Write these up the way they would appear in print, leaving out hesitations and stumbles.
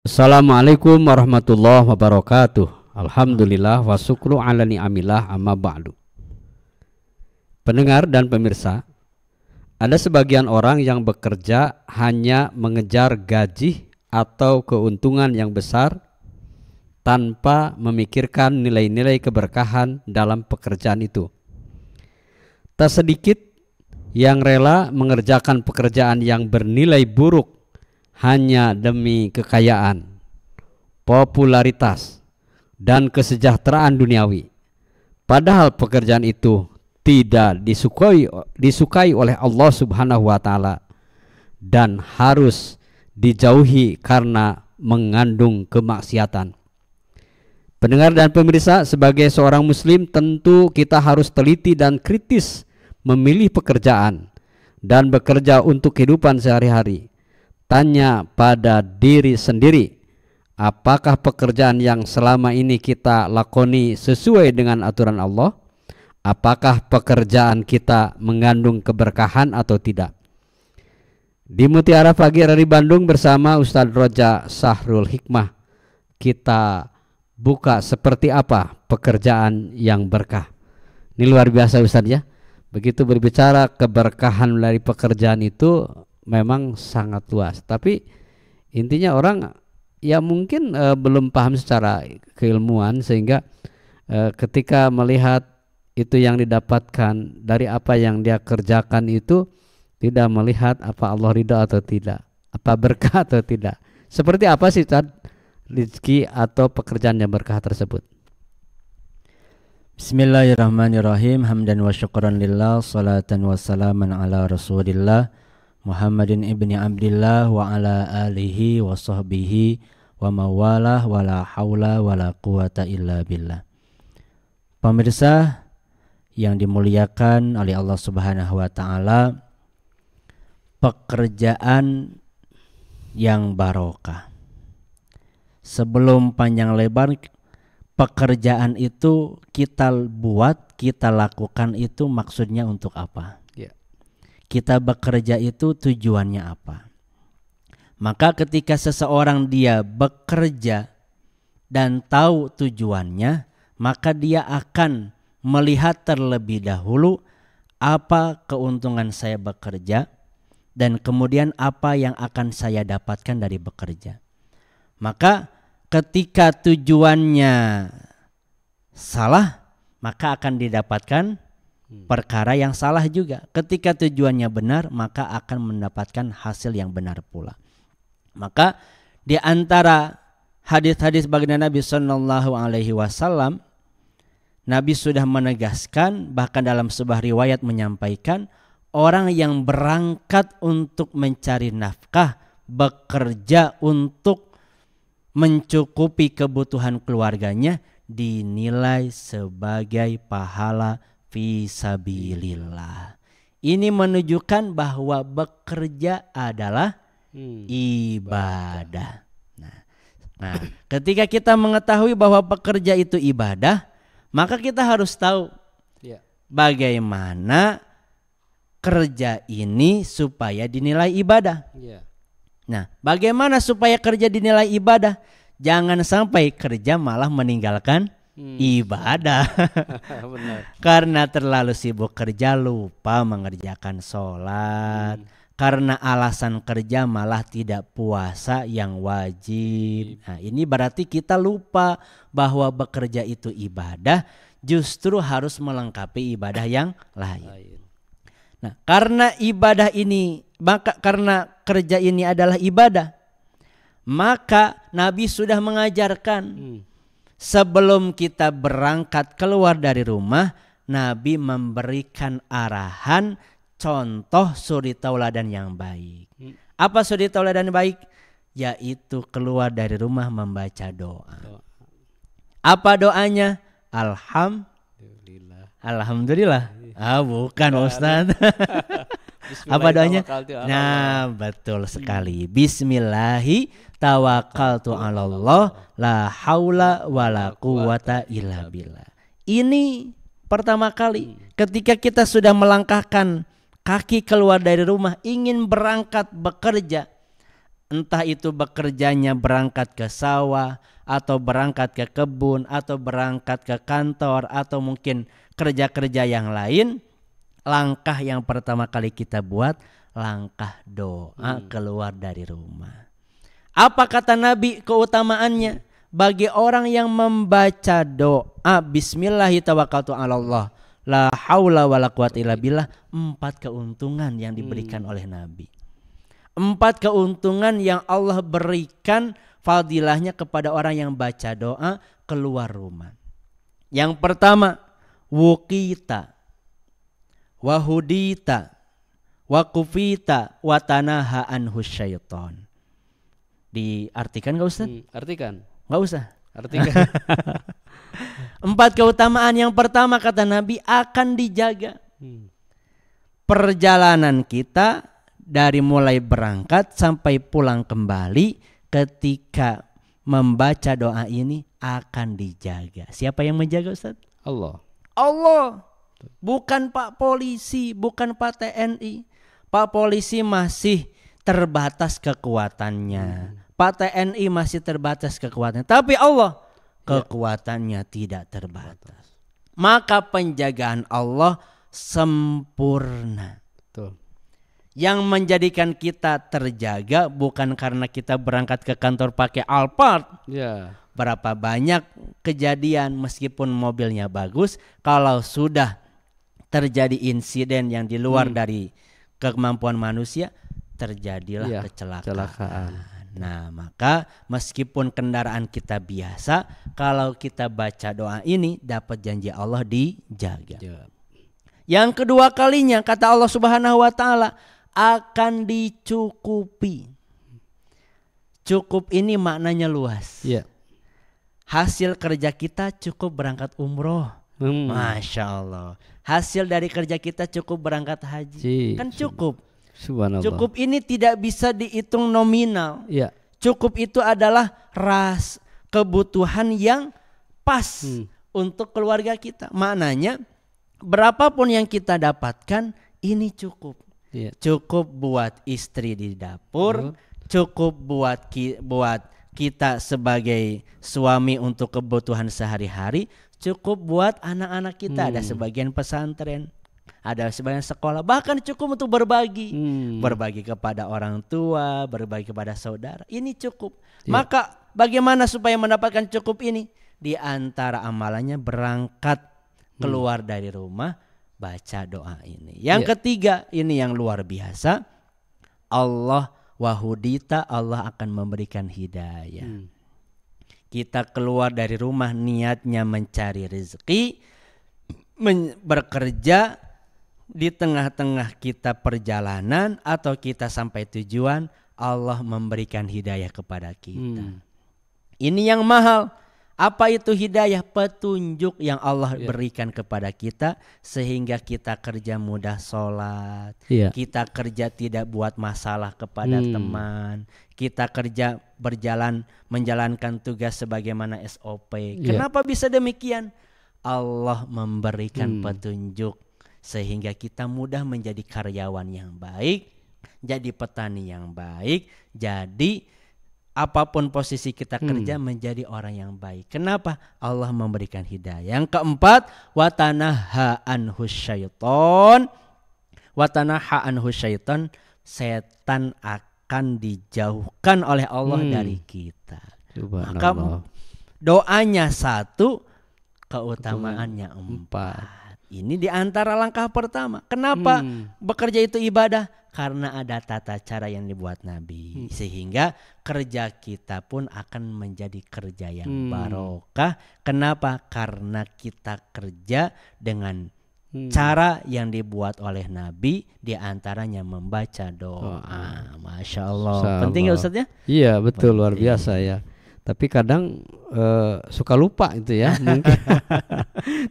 Assalamualaikum warahmatullahi wabarakatuh. Alhamdulillah wa syukru ala ni'amillah amma ba'du. Pendengar dan pemirsa, ada sebagian orang yang bekerja hanya mengejar gaji atau keuntungan yang besar tanpa memikirkan nilai-nilai keberkahan dalam pekerjaan itu. Tak sedikit yang rela mengerjakan pekerjaan yang bernilai buruk hanya demi kekayaan, popularitas, dan kesejahteraan duniawi. Padahal pekerjaan itu tidak disukai oleh Allah Subhanahu wa taala dan harus dijauhi karena mengandung kemaksiatan. Pendengar dan pemirsa, sebagai seorang muslim tentu kita harus teliti dan kritis memilih pekerjaan dan bekerja untuk kehidupan sehari-hari. Tanya pada diri sendiri, apakah pekerjaan yang selama ini kita lakoni sesuai dengan aturan Allah? Apakah pekerjaan kita mengandung keberkahan atau tidak? Di Mutiara Pagi dari Bandung bersama Ustadz Roja Sahrul Hikmah, kita buka seperti apa pekerjaan yang berkah. Ini luar biasa Ustadz ya. Begitu berbicara keberkahan dari pekerjaan itu memang sangat luas, tapi intinya orang ya mungkin belum paham secara keilmuan sehingga ketika melihat itu yang didapatkan dari apa yang dia kerjakan itu tidak melihat apa Allah ridha atau tidak, apa berkah atau tidak. Seperti apa sih rezeki atau pekerjaan yang berkah tersebut? Bismillahirrahmanirrahim. Hamdan wa syukran lillah, salatan wa salaman ala rasulillah Muhammadin ibni Abdillah wa ala alihi wa sahbihi wa mawalah wa la hawla wa la quwata illa billah. Pemirsa yang dimuliakan oleh Allah Subhanahu wa taala, pekerjaan yang barokah. Sebelum panjang lebar, pekerjaan itu kita buat, kita lakukan itu maksudnya untuk apa? Kita bekerja itu tujuannya apa? Maka ketika seseorang dia bekerja dan tahu tujuannya, maka dia akan melihat terlebih dahulu apa keuntungan saya bekerja dan kemudian apa yang akan saya dapatkan dari bekerja. Maka ketika tujuannya salah, maka akan didapatkan perkara yang salah juga. Ketika tujuannya benar, maka akan mendapatkan hasil yang benar pula. Maka di antara hadis-hadis baginda Nabi Sallallahu Alaihi Wasallam, Nabi sudah menegaskan, bahkan dalam sebuah riwayat menyampaikan, orang yang berangkat untuk mencari nafkah, bekerja untuk mencukupi kebutuhan keluarganya, dinilai sebagai pahala fisabilillah. Ini menunjukkan bahwa bekerja adalah ibadah. Nah, ketika kita mengetahui bahwa bekerja itu ibadah, maka kita harus tahu bagaimana kerja ini supaya dinilai ibadah. Nah, bagaimana supaya kerja dinilai ibadah? Jangan sampai kerja malah meninggalkan ibadah. Benar. Karena terlalu sibuk kerja lupa mengerjakan sholat. Karena alasan kerja malah tidak puasa yang wajib. Nah, ini berarti kita lupa bahwa bekerja itu ibadah, justru harus melengkapi ibadah yang lain. Nah, karena ibadah ini, maka karena kerja ini adalah ibadah, maka Nabi sudah mengajarkan sebelum kita berangkat keluar dari rumah, Nabi memberikan arahan, contoh suri tauladan yang baik. Apa suri tauladan baik? Yaitu keluar dari rumah membaca doa. Apa doanya? Alhamdulillah. Bukan Ustaz. Apa doanya? Nah, betul sekali. Bismillahi tawakkaltu 'alallah la haula wala quwata illa billah. Ini pertama kali ketika kita sudah melangkahkan kaki keluar dari rumah ingin berangkat bekerja, entah itu bekerjanya berangkat ke sawah atau berangkat ke kebun atau berangkat ke kantor atau mungkin kerja-kerja yang lain, langkah yang pertama kali kita buat langkah doa keluar dari rumah. Apa kata Nabi keutamaannya? Bagi orang yang membaca doa Bismillahirrahmanirrahim, la haula wala quwata illa billah, 4 keuntungan yang diberikan oleh Nabi. 4 keuntungan yang Allah berikan fadilahnya kepada orang yang baca doa keluar rumah. Yang pertama, wukita, wahudita, wakufita, watanaha anhu syaiton. Diartikan gak Ustaz? Artikan. Gak usah. Artikan. 4 keutamaan. Yang pertama kata Nabi, akan dijaga perjalanan kita dari mulai berangkat sampai pulang kembali, ketika membaca doa ini akan dijaga. Siapa yang menjaga Ustaz? Allah. Allah. Bukan Pak Polisi, bukan Pak TNI. Pak Polisi masih terbatas kekuatannya. Pak TNI masih terbatas kekuatannya. Tapi Allah kekuatannya tidak terbatas. Maka penjagaan Allah sempurna. Betul. Yang menjadikan kita terjaga bukan karena kita berangkat ke kantor pakai Alphard. Ya. Berapa banyak kejadian meskipun mobilnya bagus, kalau sudah terjadi insiden yang di luar dari kemampuan manusia, terjadilah kecelakaan. Nah, maka meskipun kendaraan kita biasa, kalau kita baca doa ini dapat janji Allah dijaga. Ya. Yang kedua kalinya kata Allah Subhanahu wa taala, akan dicukupi. Cukup ini maknanya luas. Ya. Hasil kerja kita cukup berangkat umroh. Masya Allah. Hasil dari kerja kita cukup berangkat haji. Kan cukup. Subhanallah. Cukup ini tidak bisa dihitung nominal. Ya. Cukup itu adalah kebutuhan yang pas untuk keluarga kita. Maknanya berapapun yang kita dapatkan ini cukup. Ya. Cukup buat istri di dapur, cukup buat kita sebagai suami untuk kebutuhan sehari-hari, cukup buat anak-anak kita. Ada sebagian pesantren, ada sebagian sekolah, bahkan cukup untuk berbagi. Berbagi kepada orang tua, berbagi kepada saudara. Ini cukup. Maka bagaimana supaya mendapatkan cukup ini? Di antara amalannya berangkat keluar dari rumah, baca doa ini. Yang ketiga, ini yang luar biasa. Allah wahudita, Allah akan memberikan hidayah. Kita keluar dari rumah niatnya mencari rezeki, bekerja, di tengah-tengah kita perjalanan atau kita sampai tujuan, Allah memberikan hidayah kepada kita. Ini yang mahal. Apa itu hidayah? Petunjuk yang Allah berikan kepada kita sehingga kita kerja mudah sholat, kita kerja tidak buat masalah kepada teman, kita kerja berjalan menjalankan tugas sebagaimana SOP. Kenapa bisa demikian? Allah memberikan petunjuk sehingga kita mudah menjadi karyawan yang baik, jadi petani yang baik, jadi apapun posisi kita kerja menjadi orang yang baik. Kenapa? Allah memberikan hidayah. Yang keempat, watanaha anhu syaiton. Watanaha anhu syaiton, setan akan dijauhkan oleh Allah dari kita. Maka doanya 1, keutamaannya 4. Ini di antara langkah pertama. Kenapa bekerja itu ibadah? Karena ada tata cara yang dibuat Nabi. Sehingga kerja kita pun akan menjadi kerja yang barokah. Kenapa? Karena kita kerja dengan cara yang dibuat oleh Nabi. Di antaranya membaca doa. Masya Allah. Penting ya Ustaz ya? Iya betul, luar biasa ya. Tapi kadang suka lupa itu ya mungkin.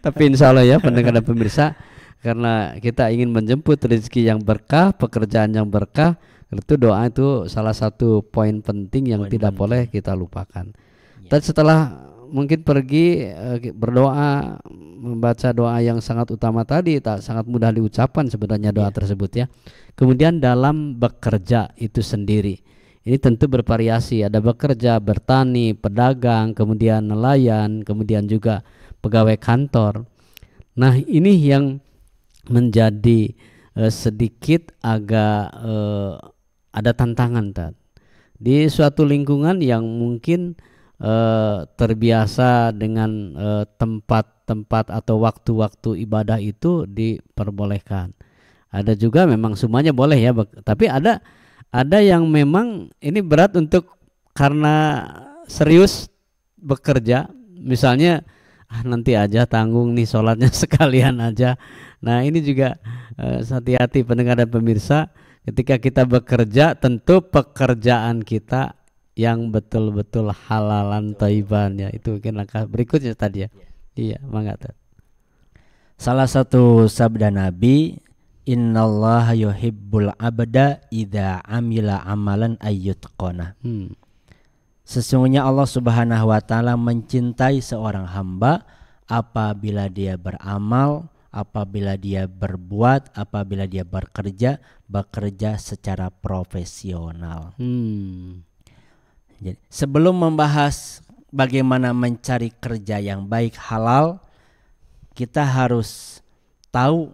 Tapi insya Allah ya pendengar dan pemirsa, karena kita ingin menjemput rezeki yang berkah, pekerjaan yang berkah, itu doa itu salah satu poin penting yang tidak boleh kita lupakan. Dan setelah mungkin pergi berdoa, membaca doa yang sangat utama tadi, sangat mudah diucapkan sebenarnya doa tersebut ya. Kemudian dalam bekerja itu sendiri, Ini tentu bervariasi, ada bekerja, bertani, pedagang, kemudian nelayan, kemudian juga pegawai kantor. Nah, ini yang menjadi sedikit agak ada tantangan di suatu lingkungan yang mungkin terbiasa dengan tempat-tempat atau waktu-waktu ibadah itu diperbolehkan. Ada juga memang semuanya boleh ya, tapi ada yang memang ini berat untuk karena serius bekerja, misalnya nanti aja tanggung nih sholatnya sekalian aja. Nah ini juga hati-hati pendengar dan pemirsa, ketika kita bekerja tentu pekerjaan kita yang betul-betul halalan thayyiban ya, itu mungkin langkah berikutnya tadi ya. Iya, mangga. Salah satu sabda Nabi, innallaha yuhibbul abda idza amila amalan ayyutqana. Sesungguhnya Allah Subhanahu wa taala mencintai seorang hamba apabila dia beramal, apabila dia berbuat, apabila dia bekerja secara profesional. Jadi, sebelum membahas bagaimana mencari kerja yang baik halal, kita harus tahu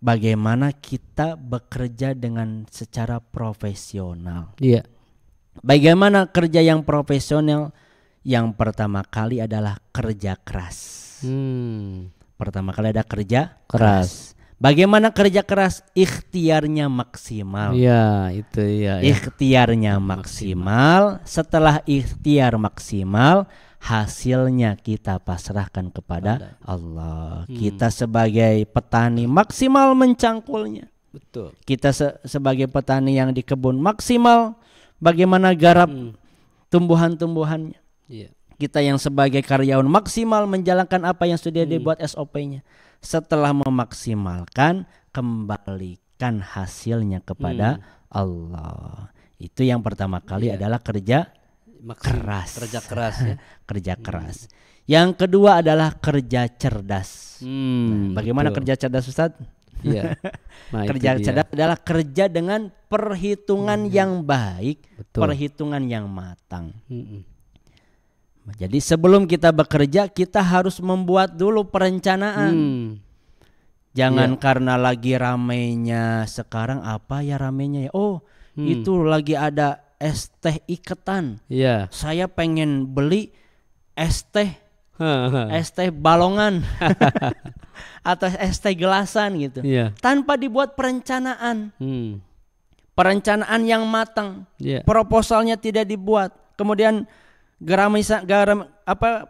bagaimana kita bekerja dengan secara profesional. Iya. Bagaimana kerja yang profesional? Yang pertama kali adalah kerja keras. Pertama kali ada kerja keras. Bagaimana kerja keras? Ikhtiarnya maksimal. Iya, itu ya. Ikhtiarnya maksimal. Setelah ikhtiar maksimal, hasilnya kita pasrahkan kepada Allah. Kita sebagai petani maksimal mencangkulnya. Betul. Kita sebagai petani yang di kebun maksimal bagaimana garap tumbuhan-tumbuhannya. Iya. Kita yang sebagai karyawan maksimal menjalankan apa yang sudah dibuat SOP-nya. Setelah memaksimalkan, kembalikan hasilnya kepada Allah. Itu yang pertama kali adalah kerja keras. Kerja keras ya. Kerja keras. Yang kedua adalah kerja cerdas. Bagaimana kerja cerdas, Ustaz? Iya. Nah, kerja cerdas adalah kerja dengan perhitungan yang baik, perhitungan yang matang. Jadi sebelum kita bekerja, kita harus membuat dulu perencanaan. Jangan karena lagi ramainya sekarang, apa ya ramainya ya? Oh, itu lagi ada es teh iketan. Saya pengen beli es teh balongan atau es teh gelasan gitu. Tanpa dibuat perencanaan. Perencanaan yang matang. Proposalnya tidak dibuat. Kemudian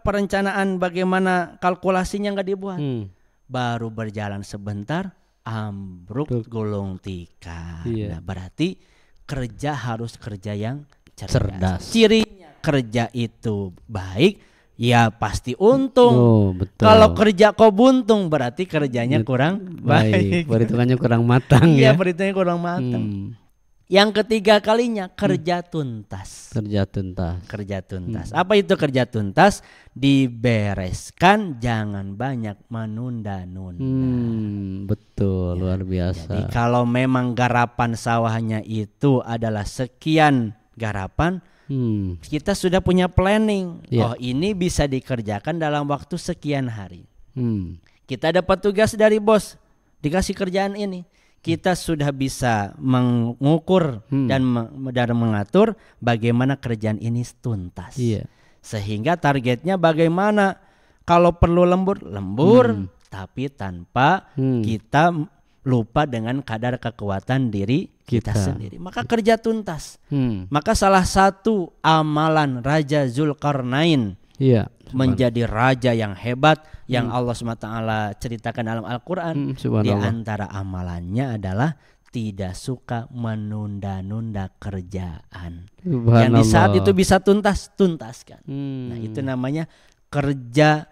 perencanaan bagaimana kalkulasinya nggak dibuat. Baru berjalan sebentar ambruk gulung tikar. Nah, berarti kerja harus kerja yang cerdas. Cirinya kerja itu baik, ya pasti untung. Kalau kerja kok buntung berarti kerjanya kurang baik. Perhitungannya kurang matang ya. Iya, perhitungannya kurang matang. Yang ketiga kalinya kerja tuntas. Kerja tuntas. Apa itu kerja tuntas? Dibereskan, jangan banyak menunda-nunda. Betul, luar biasa. Jadi kalau memang garapan sawahnya itu adalah sekian garapan, kita sudah punya planning. Oh, ini bisa dikerjakan dalam waktu sekian hari. Kita dapat tugas dari bos, dikasih kerjaan ini. Kita sudah bisa mengukur dan mengatur bagaimana kerjaan ini tuntas. Sehingga targetnya bagaimana, kalau perlu lembur, tapi tanpa kita lupa dengan kadar kekuatan diri kita sendiri. Maka kerja tuntas. Maka salah satu amalan Raja Zulkarnain menjadi raja yang hebat yang Allah SWT ceritakan dalam Al-Quran, di antara amalannya adalah tidak suka menunda-nunda kerjaan. Yang di saat itu bisa tuntaskan. Nah, itu namanya kerja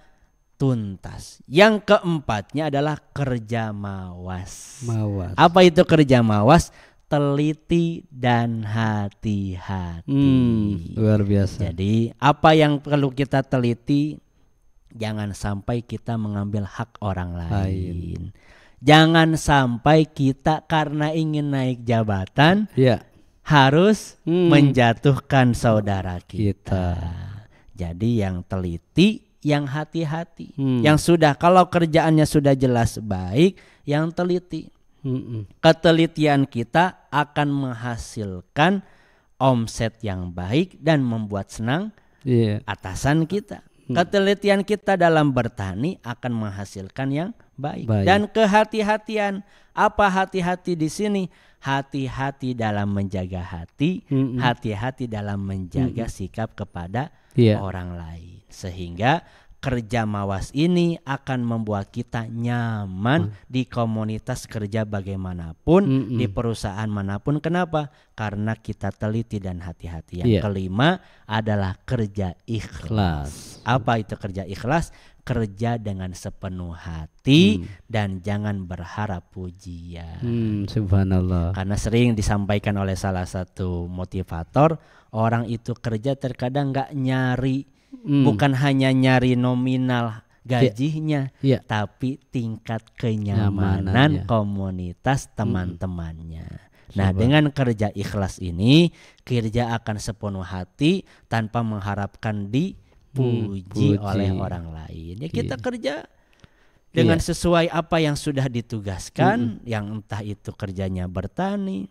tuntas. Yang keempatnya adalah kerja mawas. Apa itu kerja mawas? Teliti dan hati-hati. Luar biasa. Jadi apa yang perlu kita teliti, jangan sampai kita mengambil hak orang lain. Jangan sampai kita karena ingin naik jabatan harus menjatuhkan saudara kita. Jadi yang teliti, yang hati-hati, yang sudah kalau kerjaannya sudah jelas baik, yang teliti. Ketelitian kita akan menghasilkan omset yang baik dan membuat senang atasan kita. Ketelitian kita dalam bertani akan menghasilkan yang baik. Dan kehati-hatian, apa hati-hati di sini? Hati-hati dalam menjaga hati, hati-hati dalam menjaga sikap kepada orang lain. Sehingga kerja mawas ini akan membuat kita nyaman di komunitas kerja bagaimanapun, di perusahaan manapun. Kenapa? Karena kita teliti dan hati-hati. Yang kelima adalah kerja ikhlas. Apa itu kerja ikhlas? Kerja dengan sepenuh hati dan jangan berharap pujian. Subhanallah. Karena sering disampaikan oleh salah satu motivator, orang itu kerja terkadang nggak nyari, bukan hanya nyari nominal gajinya, tapi tingkat kenyamanan komunitas teman-temannya. Nah, dengan kerja ikhlas ini, kerja akan sepenuh hati tanpa mengharapkan dipuji oleh orang lain. Ya, kita kerja dengan sesuai apa yang sudah ditugaskan, yang entah itu kerjanya bertani,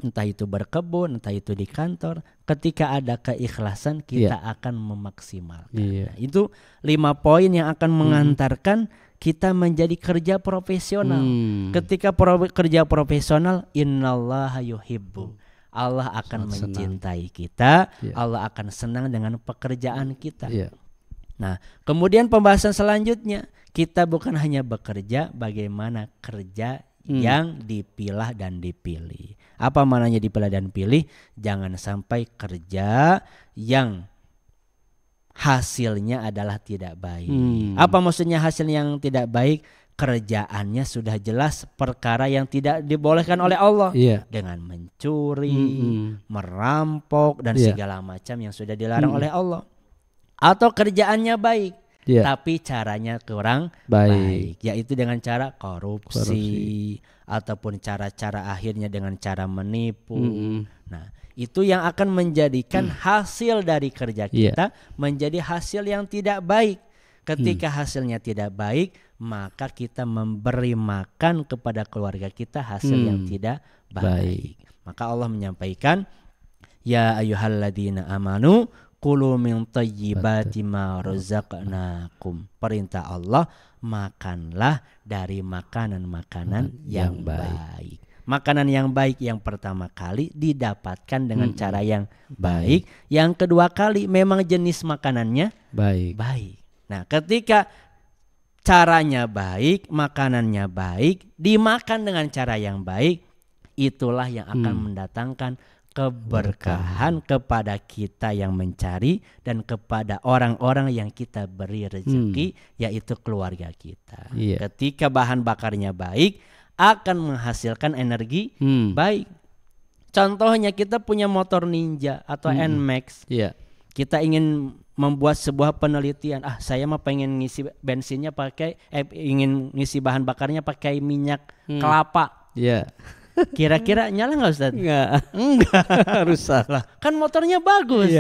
entah itu berkebun, entah itu di kantor. Ketika ada keikhlasan, kita akan memaksimalkan. Nah, itu 5 poin yang akan mengantarkan kita menjadi kerja profesional. Ketika kerja profesional, innallaha yuhibbu, Allah akan mencintai kita, Allah akan senang dengan pekerjaan kita. Nah, kemudian pembahasan selanjutnya, kita bukan hanya bekerja, bagaimana kerja yang dipilah dan dipilih. Apa maknanya dipilah dan pilih? Jangan sampai kerja yang hasilnya adalah tidak baik. Apa maksudnya hasil yang tidak baik? Kerjaannya sudah jelas perkara yang tidak dibolehkan oleh Allah, dengan mencuri, merampok dan segala macam yang sudah dilarang oleh Allah. Atau kerjaannya baik, tapi caranya kurang baik, yaitu dengan cara korupsi. Ataupun cara-cara akhirnya dengan cara menipu. Nah, itu yang akan menjadikan hasil dari kerja kita menjadi hasil yang tidak baik. Ketika hasilnya tidak baik, maka kita memberi makan kepada keluarga kita hasil yang tidak baik. Maka Allah menyampaikan, ya ayyuhalladzina amanu kulu min thayyibati ma razaqnakum. Perintah Allah, makanlah dari makanan-makanan yang baik. Makanan yang baik yang pertama kali didapatkan dengan cara yang baik. Yang kedua kali memang jenis makanannya baik. Nah, ketika caranya baik, makanannya baik, dimakan dengan cara yang baik, itulah yang akan mendatangkan keberkahan kepada kita yang mencari dan kepada orang-orang yang kita beri rezeki, yaitu keluarga kita. Ketika bahan bakarnya baik, akan menghasilkan energi baik. Contohnya kita punya motor Ninja atau NMAX. Kita ingin membuat sebuah penelitian. Saya mah pengen ngisi bensinnya pakai ingin ngisi bahan bakarnya pakai minyak kelapa. Kira-kira nyala nggak Ustaz? Enggak. Rusak lah. Kan motornya bagus.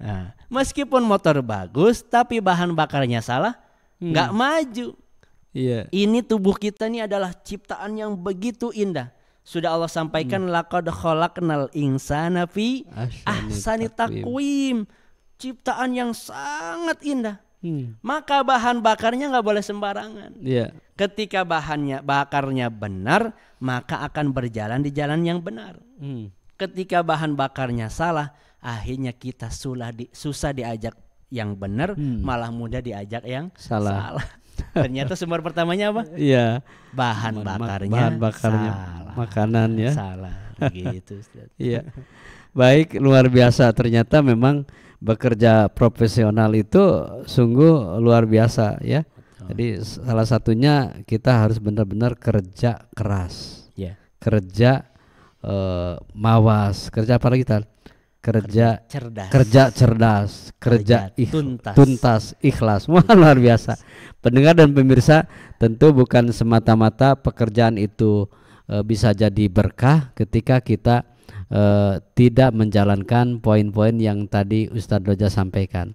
Nah, meskipun motor bagus, tapi bahan bakarnya salah, nggak maju. Ini tubuh kita ini adalah ciptaan yang begitu indah. Sudah Allah sampaikan, laqad khalaqnal insana fi ahsani taqwim. Ciptaan yang sangat indah. Maka bahan bakarnya nggak boleh sembarangan. Ketika bakarnya benar, maka akan berjalan di jalan yang benar. Ketika bahan bakarnya salah, akhirnya kita susah diajak yang benar, malah mudah diajak yang salah. Ternyata sumber pertamanya apa? Bahan bakarnya salah. Makanannya salah. Gitu. Baik, luar biasa. Ternyata memang bekerja profesional itu sungguh luar biasa ya. Jadi salah satunya kita harus benar-benar kerja keras, kerja mawas, kerja apa lagi Tan? Kerja cerdas, kerja tuntas, ikhlas. Wah, luar biasa. Pendengar dan pemirsa, tentu bukan semata-mata pekerjaan itu bisa jadi berkah ketika kita tidak menjalankan poin-poin yang tadi Ustadz Roja sampaikan.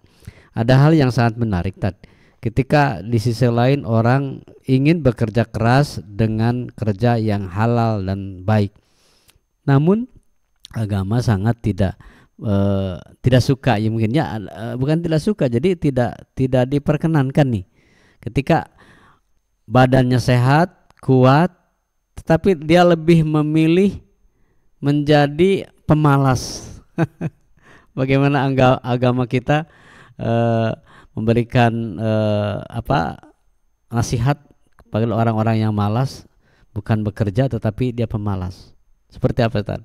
Ada hal yang sangat menarik tadi. Ketika di sisi lain orang ingin bekerja keras dengan kerja yang halal dan baik, namun agama sangat tidak suka, ya mungkin ya, bukan tidak suka, jadi tidak diperkenankan nih. Ketika badannya sehat, kuat, tetapi dia lebih memilih menjadi pemalas. Bagaimana agama kita memberikan nasihat kepada orang-orang yang malas, bukan bekerja tetapi dia pemalas. Seperti apa, Tan?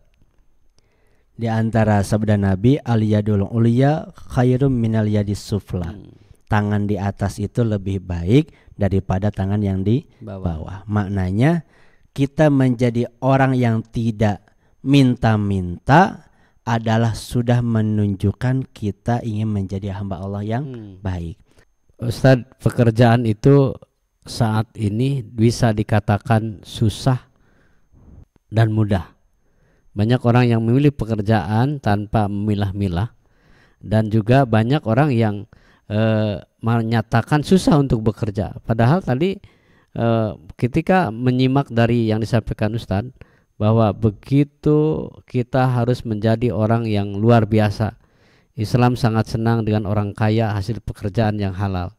Di antara sabda Nabi, al-yadul ulya khairum minal yadis sufla. Tangan di atas itu lebih baik daripada tangan yang di bawah. Maknanya kita menjadi orang yang tidak minta-minta adalah sudah menunjukkan kita ingin menjadi hamba Allah yang baik. Ustadz, pekerjaan itu saat ini bisa dikatakan susah dan mudah. Banyak orang yang memilih pekerjaan tanpa memilah-milah, dan juga banyak orang yang menyatakan susah untuk bekerja. Padahal tadi ketika menyimak dari yang disampaikan Ustadz, bahwa begitu kita harus menjadi orang yang luar biasa. Islam sangat senang dengan orang kaya hasil pekerjaan yang halal.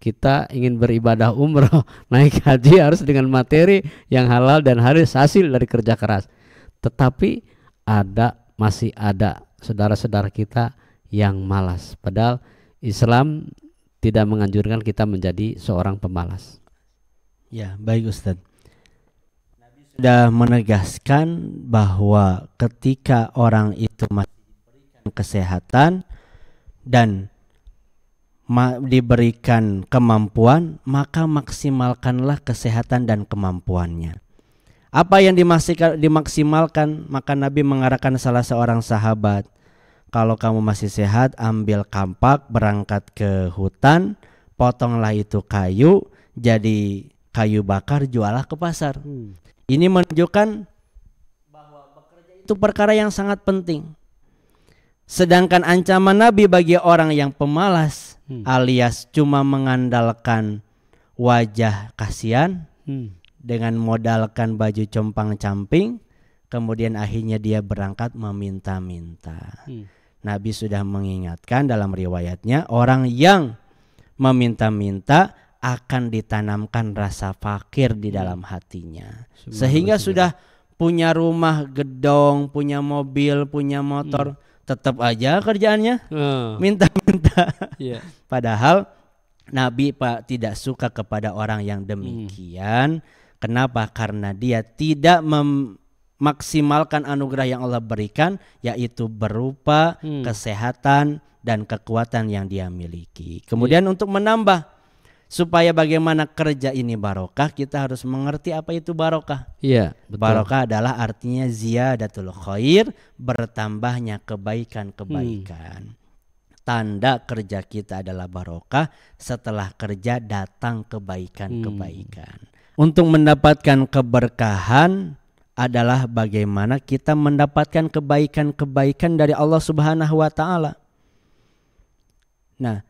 Kita ingin beribadah umroh, naik haji harus dengan materi yang halal dan harus hasil dari kerja keras. Tetapi masih ada saudara-saudara kita yang malas. Padahal Islam tidak menganjurkan kita menjadi seorang pemalas. Ya, baik Ustadz. Nabi sudah menegaskan bahwa ketika orang itu masih diberikan kesehatan dan diberikan kemampuan, maka maksimalkanlah kesehatan dan kemampuannya. Apa yang dimaksimalkan? Maka Nabi mengarahkan salah seorang sahabat, kalau kamu masih sehat, ambil kampak, berangkat ke hutan, potonglah itu kayu, jadi kayu bakar, jualah ke pasar. Ini menunjukkan bahwa bekerja itu perkara yang sangat penting. Sedangkan ancaman Nabi bagi orang yang pemalas alias cuma mengandalkan wajah kasihan dengan modalkan baju compang-camping, kemudian akhirnya dia berangkat meminta-minta. Nabi sudah mengingatkan dalam riwayatnya, orang yang meminta-minta akan ditanamkan rasa fakir di dalam hatinya. Sehingga sudah punya rumah gedong, punya mobil, punya motor, tetap aja kerjaannya minta-minta. Padahal Nabi tidak suka kepada orang yang demikian. Kenapa? Karena dia tidak memaksimalkan anugerah yang Allah berikan, yaitu berupa kesehatan dan kekuatan yang dia miliki. Kemudian untuk menambah supaya bagaimana kerja ini barokah, kita harus mengerti apa itu barokah. Iya, betul. Barokah adalah artinya ziyadatul khair, bertambahnya kebaikan-kebaikan. Tanda kerja kita adalah barokah, setelah kerja datang kebaikan-kebaikan. Untuk mendapatkan keberkahan adalah bagaimana kita mendapatkan kebaikan-kebaikan dari Allah Subhanahu wa taala. Nah,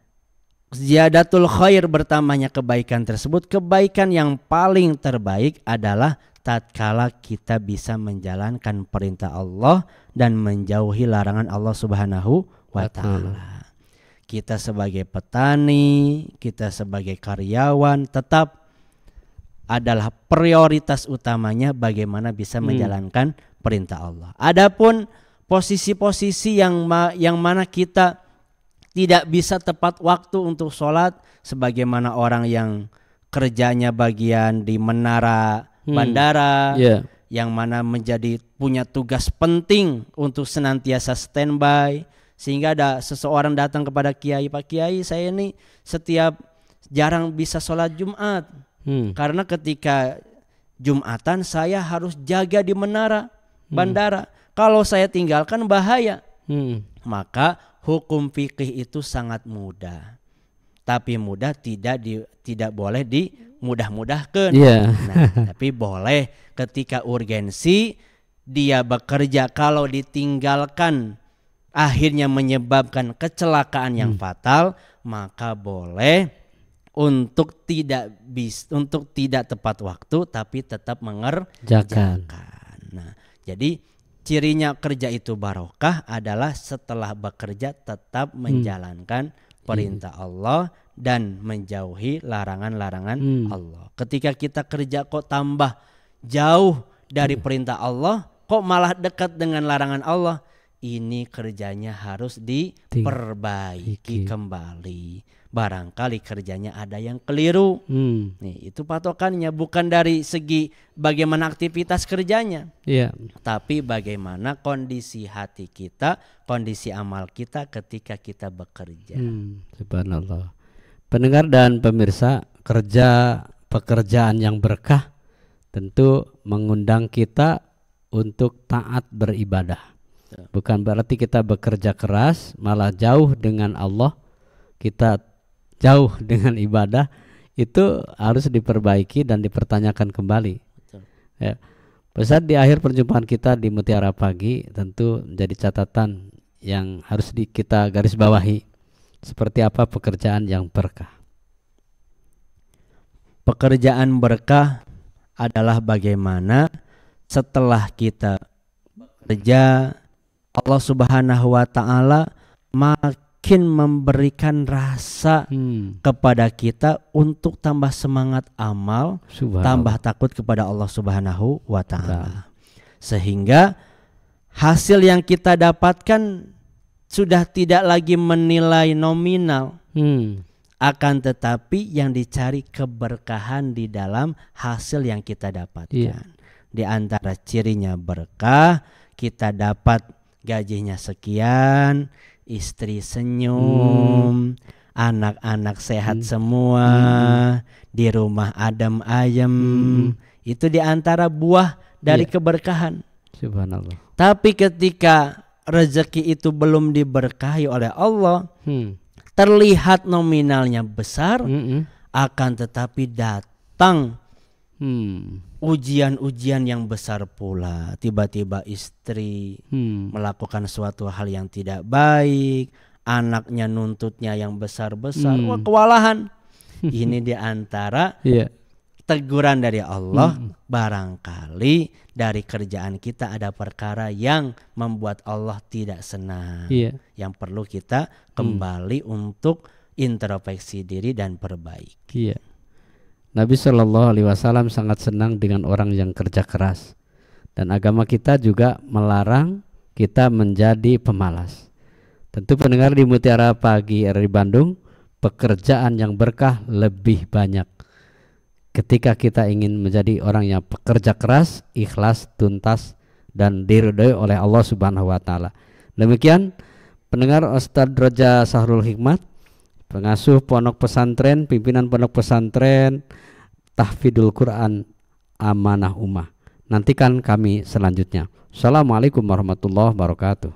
ziyadatul khair, bertambahnya kebaikan tersebut, kebaikan yang paling terbaik adalah tatkala kita bisa menjalankan perintah Allah dan menjauhi larangan Allah Subhanahu wa taala. Kita sebagai petani, kita sebagai karyawan, tetap adalah prioritas utamanya bagaimana bisa menjalankan perintah Allah. Adapun posisi-posisi yang mana kita tidak bisa tepat waktu untuk sholat, sebagaimana orang yang kerjanya bagian di menara bandara, yang mana punya tugas penting untuk senantiasa standby, sehingga ada seseorang datang kepada kiai, Pak Kiai, saya ini jarang bisa sholat Jumat. Karena ketika Jumatan saya harus jaga di menara bandara. Kalau saya tinggalkan bahaya. Maka hukum fikih itu sangat mudah. Tapi mudah tidak boleh dimudah-mudahkan. Nah, tapi boleh ketika urgensi dia bekerja kalau ditinggalkan akhirnya menyebabkan kecelakaan yang fatal, maka boleh untuk tidak tepat waktu tapi tetap mengerjakan. Nah, jadi cirinya kerja itu barokah adalah setelah bekerja tetap menjalankan perintah Allah dan menjauhi larangan-larangan Allah. Ketika kita kerja kok tambah jauh dari perintah Allah, kok malah dekat dengan larangan Allah, ini kerjanya harus diperbaiki kembali. Barangkali kerjanya ada yang keliru. Nih, itu patokannya bukan dari segi bagaimana aktivitas kerjanya, tapi bagaimana kondisi hati kita, kondisi amal kita ketika kita bekerja. Subhanallah. Pendengar dan pemirsa, pekerjaan yang berkah tentu mengundang kita untuk taat beribadah. Bukan berarti kita bekerja keras malah jauh dengan Allah, kita jauh dengan ibadah. Itu harus diperbaiki dan dipertanyakan kembali. Ya. Pesan di akhir perjumpaan kita di Mutiara Pagi tentu menjadi catatan yang harus kita garis bawahi. Seperti apa pekerjaan yang berkah? Pekerjaan berkah adalah bagaimana setelah kita bekerja, Allah Subhanahu wa Ta'ala makin memberikan rasa kepada kita untuk tambah semangat amal, tambah takut kepada Allah Subhanahu wa Ta'ala. Sehingga hasil yang kita dapatkan sudah tidak lagi menilai nominal, akan tetapi yang dicari keberkahan di dalam hasil yang kita dapatkan. Di antara cirinya berkah, kita dapat gajinya sekian, istri senyum, anak-anak sehat semua, di rumah adem ayem. Itu di antara buah dari keberkahan. Subhanallah. Tapi ketika rezeki itu belum diberkahi oleh Allah, terlihat nominalnya besar, akan tetapi datang ujian-ujian yang besar pula. Tiba-tiba istri melakukan suatu hal yang tidak baik, anaknya nuntutnya yang besar-besar, wah kewalahan. Ini diantara teguran dari Allah. Barangkali dari kerjaan kita ada perkara yang membuat Allah tidak senang, yang perlu kita kembali untuk introspeksi diri dan perbaiki. Nabi Shallallahu Alaihi Wasallam sangat senang dengan orang yang kerja keras, dan agama kita juga melarang kita menjadi pemalas. Tentu pendengar di Mutiara Pagi RRI Bandung, pekerjaan yang berkah lebih banyak ketika kita ingin menjadi orang yang pekerja keras, ikhlas, tuntas, dan diridhoi oleh Allah Subhanahu wa Ta'ala. Demikian pendengar, Ustadz Roja Sahrul Hikmat, pengasuh pondok pesantren, pimpinan pondok pesantren Tahfidul Quran Amanah Ummah. Nantikan kami selanjutnya. Assalamualaikum warahmatullahi wabarakatuh.